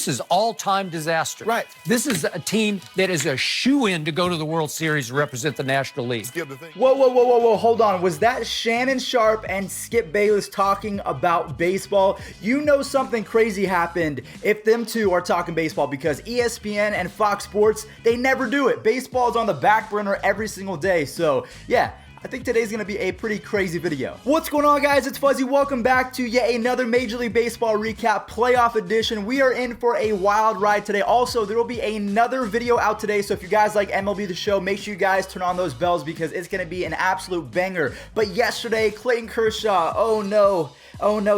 This is all-time disaster. Right. This is a team that is a shoo-in to go to the World Series and represent the National League. Whoa, hold on. Was that Shannon Sharpe and Skip Bayless talking about baseball? You know something crazy happened if them two are talking baseball, because ESPN and Fox Sports, they never do it. Baseball is on the back burner every single day. So, yeah. I think today's going to be a pretty crazy video. What's going on, guys? It's Fuzzy. Welcome back to yet another Major League Baseball recap playoff edition. We are in for a wild ride today. Also, there will be another video out today, so if you guys like MLB The Show, make sure you guys turn on those bells because it's going to be an absolute banger. But yesterday, Clayton Kershaw, oh no,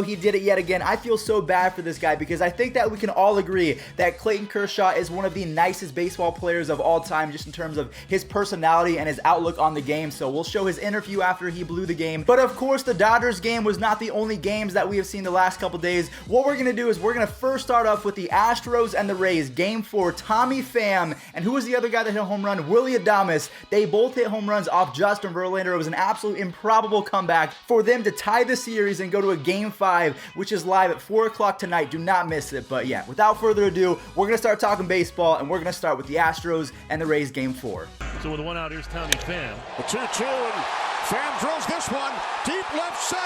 he did it yet again. I feel so bad for this guy because I think that we can all agree that Clayton Kershaw is one of the nicest baseball players of all time, just in terms of his personality and his outlook on the game. So we'll show his interview after he blew the game. But of course, the Dodgers game was not the only games that we have seen the last couple days. What we're going to do is we're going to first start off with the Astros and the Rays. Game 4, Tommy Pham, and who was the other guy that hit a home run? Willie Adames. They both hit home runs off Justin Verlander. It was an absolute improbable comeback for them to tie the series and go to a Game 5, which is live at 4 o'clock tonight. Do not miss it. But yeah, without further ado, we're going to start talking baseball, and we're going to start with the Astros and the Rays Game 4. So with 1 out, here's Tommy Pham. The 2-2, and Pham drills this one deep left center.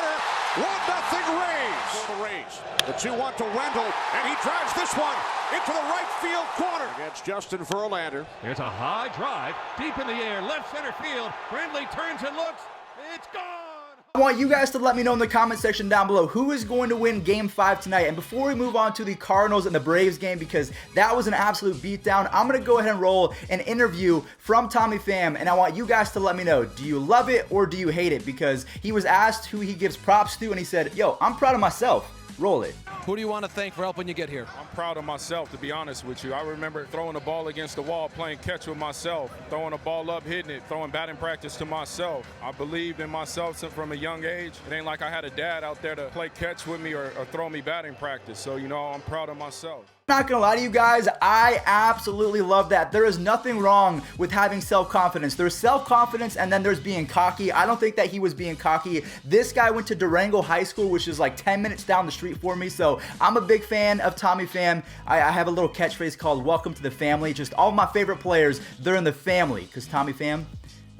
1-0 Rays. For the Rays. The 2-1 to Wendell, and he drives this one into the right field corner against Justin Verlander. Here's a high drive, deep in the air, left center field. Brindley turns and looks. It's gone. I want you guys to let me know in the comment section down below who is going to win Game 5 tonight. And before we move on to the Cardinals and the Braves game, because that was an absolute beatdown, I'm going to go ahead and roll an interview from Tommy Pham, and I want you guys to let me know, do you love it or do you hate it? Because he was asked who he gives props to, and he said, yo, I'm proud of myself. Roll it. Who do you want to thank for helping you get here? I'm proud of myself, to be honest with you. I remember throwing the ball against the wall, playing catch with myself, throwing the ball up, hitting it, throwing batting practice to myself. I believed in myself from a young age. It ain't like I had a dad out there to play catch with me or throw me batting practice. So, you know, I'm proud of myself. Not gonna lie to you guys, I absolutely love that. There is nothing wrong with having self-confidence. There's self-confidence and then there's being cocky. I don't think that he was being cocky. This guy went to Durango High School, which is like 10 minutes down the street for me, so I'm a big fan of Tommy Pham. I have a little catchphrase called welcome to the family. Just all my favorite players, they're in the family, because Tommy Pham,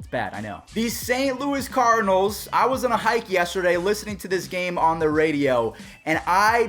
bad, I know. The St. Louis Cardinals, I was on a hike yesterday listening to this game on the radio, and I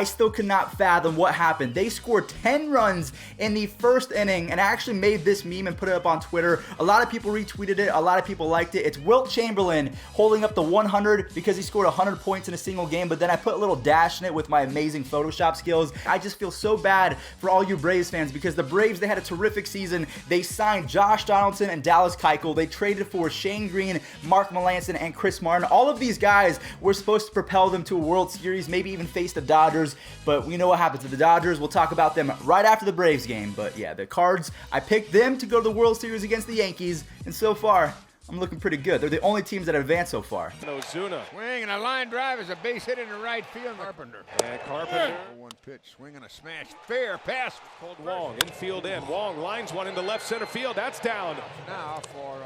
still could not fathom what happened. They scored 10 runs in the first inning, and I actually made this meme and put it up on Twitter. A lot of people retweeted it, a lot of people liked it. It's Wilt Chamberlain holding up the 100 because he scored 100 points in a single game, but then I put a little dash in it with my amazing Photoshop skills. I just feel so bad for all you Braves fans because the Braves, they had a terrific season. They signed Josh Donaldson and Dallas Keuchel. They traded for Shane Green, Mark Melancon, and Chris Martin. All of these guys were supposed to propel them to a World Series, maybe even face the Dodgers, but we know what happened to the Dodgers. We'll talk about them right after the Braves game. But yeah, the Cards, I picked them to go to the World Series against the Yankees, and so far, I'm looking pretty good. They're the only teams that have advanced so far. Ozuna. Swing and a line drive is a base hit into right field. Carpenter. And Carpenter. 1 pitch, swing and a smash. Fair pass. Called Wong. Infield in. Wong lines one into left center field. That's down. Now for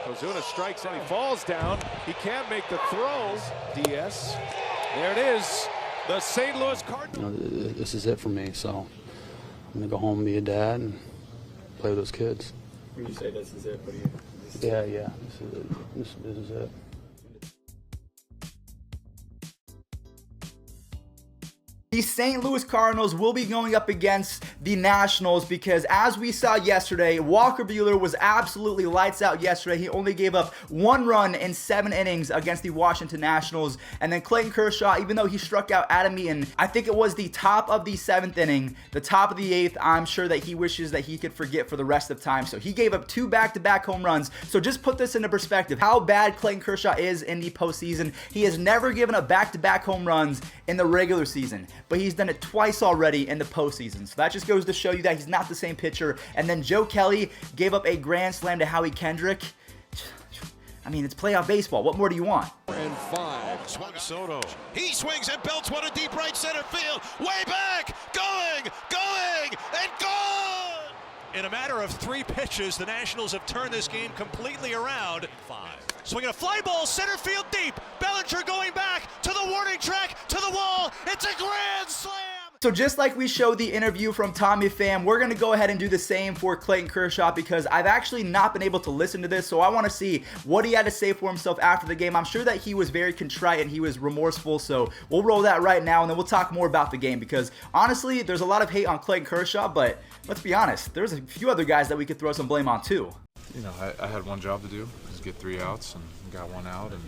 Ozuna. Ozuna strikes and he falls down. He can't make the throws. DS. There it is. The St. Louis Cardinals. You know, this is it for me, so I'm going to go home and be a dad and play with those kids. When you say this is it, what do you... Yeah, this is it. This is it. The St. Louis Cardinals will be going up against the Nationals because, as we saw yesterday, Walker Buehler was absolutely lights out yesterday. He only gave up 1 run in 7 innings against the Washington Nationals. And then Clayton Kershaw, even though he struck out Adam Eaton, I think it was the top of the 7th inning, the top of the 8th, I'm sure that he wishes that he could forget for the rest of time. So he gave up 2 back-to-back home runs. So just put this into perspective, how bad Clayton Kershaw is in the postseason. He has never given up back-to-back home runs in the regular season, but he's done it twice already in the postseason. So that just goes to show you that he's not the same pitcher. And then Joe Kelly gave up a grand slam to Howie Kendrick. I mean, it's playoff baseball. What more do you want? And 5. Juan Soto. He swings and belts one to deep right center field. Way back. Going, and gone. In a matter of 3 pitches, the Nationals have turned this game completely around. 5. Swinging a fly ball, center field deep. Bellinger going back to the warning track, to the wall. It's a grand slam. So just like we showed the interview from Tommy Pham, we're going to go ahead and do the same for Clayton Kershaw because I've actually not been able to listen to this, so I want to see what he had to say for himself after the game. I'm sure that he was very contrite and he was remorseful, so we'll roll that right now and then we'll talk more about the game because honestly, there's a lot of hate on Clayton Kershaw, but let's be honest, there's a few other guys that we could throw some blame on too. You know, I had one job to do, just get 3 outs, and got 1 out, and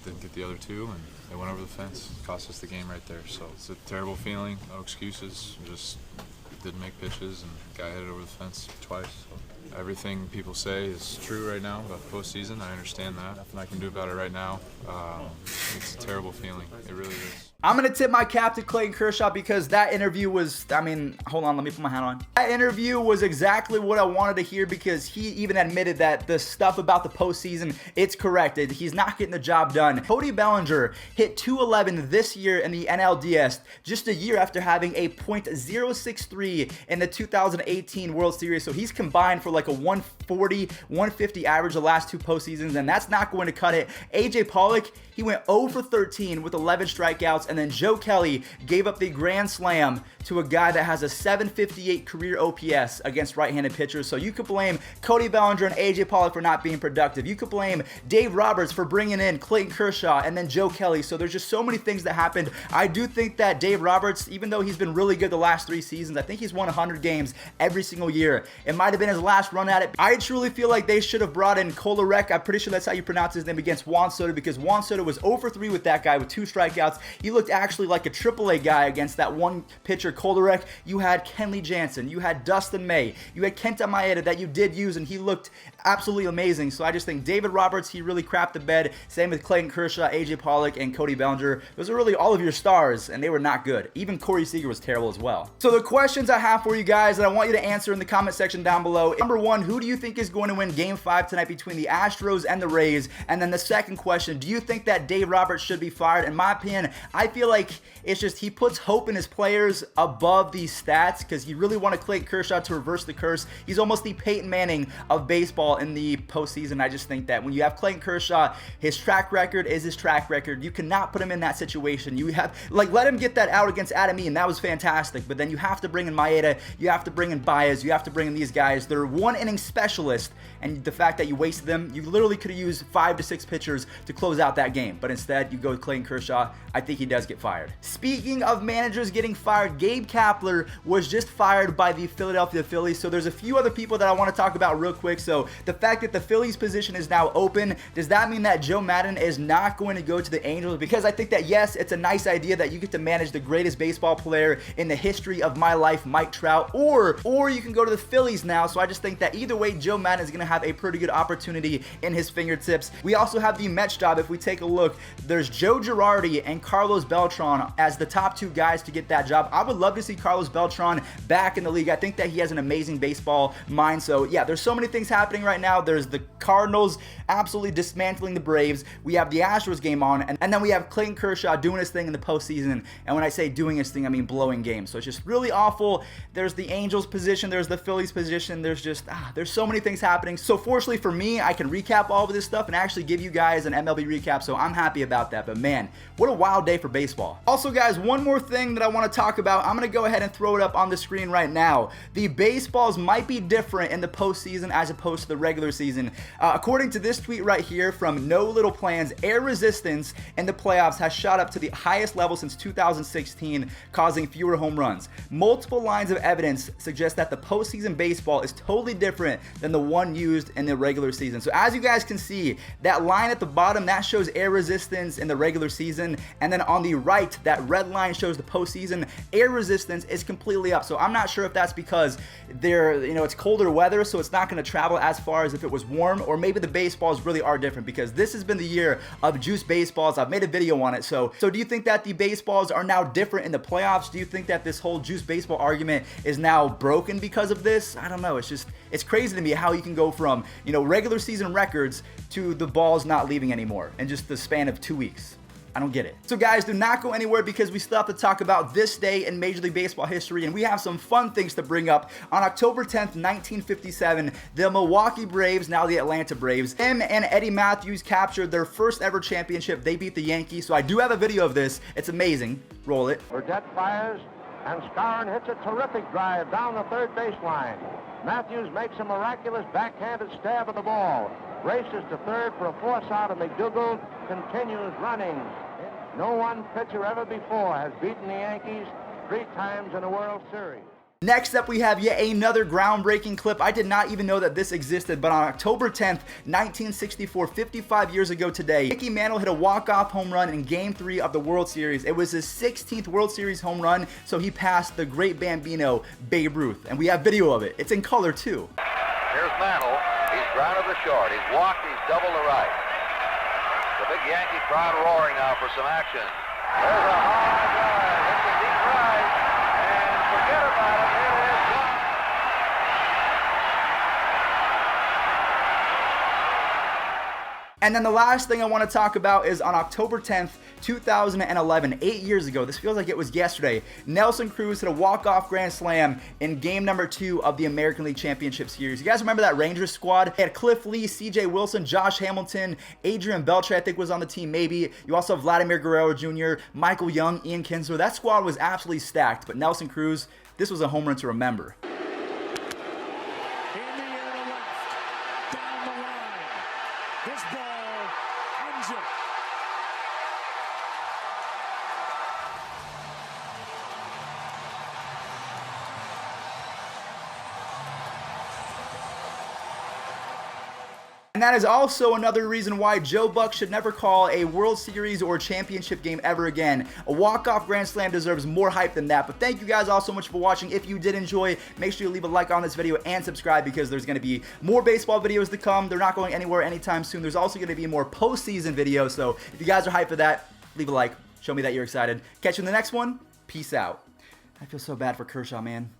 didn't get the other 2, and they went over the fence. Cost us the game right there. So it's a terrible feeling. No excuses. Just didn't make pitches, and got hit over the fence twice. So everything people say is true right now about the postseason. I understand that. Nothing I can do about it right now. It's a terrible feeling. It really is. I'm going to tip my cap to Clayton Kershaw because that interview was, I mean, hold on, let me put my hat on. That interview was exactly what I wanted to hear because he even admitted that the stuff about the postseason, it's correct. He's not getting the job done. Cody Bellinger hit .211 this year in the NLDS just a year after having a .063 in the 2018 World Series. So he's combined for like a 140, 150 average the last 2 postseasons, and that's not going to cut it. AJ Pollock, he went 0 for 13 with 11 strikeouts, and then Joe Kelly gave up the grand slam to a guy that has a 758 career OPS against right-handed pitchers. So you could blame Cody Bellinger and AJ Pollock for not being productive. You could blame Dave Roberts for bringing in Clayton Kershaw and then Joe Kelly. So there's just so many things that happened. I do think that Dave Roberts, even though he's been really good the last 3 seasons, I think he's won 100 games every single year. It might have been his last run at it. I truly feel like they should have brought in Kolarek. I'm pretty sure that's how you pronounce his name, against Juan Soto, because Juan Soto was 0 for 3 with that guy with 2 strikeouts. He looked actually like a AAA guy against that one pitcher, Kolarek. You had Kenley Jansen, you had Dustin May, you had Kenta Maeda that you did use, and he looked absolutely amazing. So I just think David Roberts, he really crapped the bed. Same with Clayton Kershaw, AJ Pollock, and Cody Bellinger. Those are really all of your stars, and they were not good. Even Corey Seager was terrible as well. So the questions I have for you guys that I want you to answer in the comment section down below. Number 1, who do you think is going to win Game 5 tonight between the Astros and the Rays? And then the second question, do you think that Dave Roberts should be fired? In my opinion, I feel like it's just he puts hope in his players above these stats because he really wanted Clayton Kershaw to reverse the curse. He's almost the Peyton Manning of baseball in the postseason. I just think that when you have Clayton Kershaw, his track record is his track record. You cannot put him in that situation. You have, like, let him get that out against Adam E, and that was fantastic. But then you have to bring in Maeda, you have to bring in Baez, you have to bring in these guys. They're 1-inning specialists, and the fact that you wasted them, you literally could have used 5 to 6 pitchers to close out that game. But instead, you go with Clayton Kershaw. I think he does get fired. Speaking of managers getting fired, Gabe Kapler was just fired by the Philadelphia Phillies. So there's a few other people that I want to talk about real quick. So the fact that the Phillies position is now open, does that mean that Joe Maddon is not going to go to the Angels? Because I think that, yes, it's a nice idea that you get to manage the greatest baseball player in the history of my life, Mike Trout, or you can go to the Phillies now. So I just think that either way, Joe Maddon is going to have a pretty good opportunity in his fingertips. We also have the Mets job. If we take a look, there's Joe Girardi and Carlos Beltran as the top 2 guys to get that job. I would love to see Carlos Beltran back in the league. I think that he has an amazing baseball mind. So yeah, there's so many things happening right now. There's the Cardinals absolutely dismantling the Braves. We have the Astros game on, and then we have Clayton Kershaw doing his thing in the postseason. And when I say doing his thing, I mean blowing games. So it's just really awful. There's the Angels position, there's the Phillies position, there's just there's so many things happening. So fortunately for me, I can recap all of this stuff and actually give you guys an MLB recap, so I'm happy about that. But man, what a wild day for baseball. Also guys, one more thing that I want to talk about. I'm going to go ahead and throw it up on the screen right now. The baseballs might be different in the postseason as opposed to the regular season. According to this tweet right here from No Little Plans, air resistance in the playoffs has shot up to the highest level since 2016, causing fewer home runs. Multiple lines of evidence suggest that the postseason baseball is totally different than the one used in the regular season. So as you guys can see, that line at the bottom, that shows air resistance in the regular season, and then on the right, that red line shows the postseason. Air resistance is completely up. So I'm not sure if that's because it's colder weather, so it's not going to travel as far as if it was warm, or maybe the baseballs really are different, because this has been the year of juice baseballs. I've made a video on it. So do you think that the baseballs are now different in the playoffs? Do you think that this whole juice baseball argument is now broken because of this? I don't know. It's crazy to me how you can go from, regular season records to the balls not leaving anymore in just the span of 2 weeks. I don't get it. So guys, do not go anywhere, because we still have to talk about this day in Major League Baseball history, and we have some fun things to bring up. On October 10th, 1957, the Milwaukee Braves, now the Atlanta Braves, him and Eddie Matthews captured their first ever championship. They beat the Yankees. So I do have a video of this. It's amazing. Roll it. Burdett fires. And Skowron hits a terrific drive down the third baseline. Matthews makes a miraculous backhanded stab at the ball. Races to third for a force out, and McDougald continues running. No one pitcher ever before has beaten the Yankees 3 times in a World Series. Next up, we have yet another groundbreaking clip. I did not even know that this existed, but on October 10th, 1964, 55 years ago today, Mickey Mantle hit a walk-off home run in Game 3 of the World Series. It was his 16th World Series home run, so he passed the great Bambino, Babe Ruth. And we have video of it. It's in color, too. Here's Mantle. He's grounded to short. He's walked. He's doubled to right. The big Yankee crowd roaring now for some action. There's a high drive. It's a deep right. And forget about it. It is gone. And then the last thing I want to talk about is on October 10th, 2011, 8 years ago, this feels like it was yesterday, Nelson Cruz hit a walk-off grand slam in game number 2 of the American League Championship Series. You guys remember that Rangers squad? They had Cliff Lee, CJ Wilson, Josh Hamilton, Adrian Beltre, I think was on the team maybe. You also have Vladimir Guerrero Jr., Michael Young, Ian Kinsler. That squad was absolutely stacked, but Nelson Cruz, this was a home run to remember. This ball ends it. And that is also another reason why Joe Buck should never call a World Series or championship game ever again. A walk-off grand slam deserves more hype than that. But thank you guys all so much for watching. If you did enjoy, make sure you leave a like on this video and subscribe, because there's going to be more baseball videos to come. They're not going anywhere anytime soon. There's also going to be more postseason videos. So if you guys are hyped for that, leave a like. Show me that you're excited. Catch you in the next one. Peace out. I feel so bad for Kershaw, man.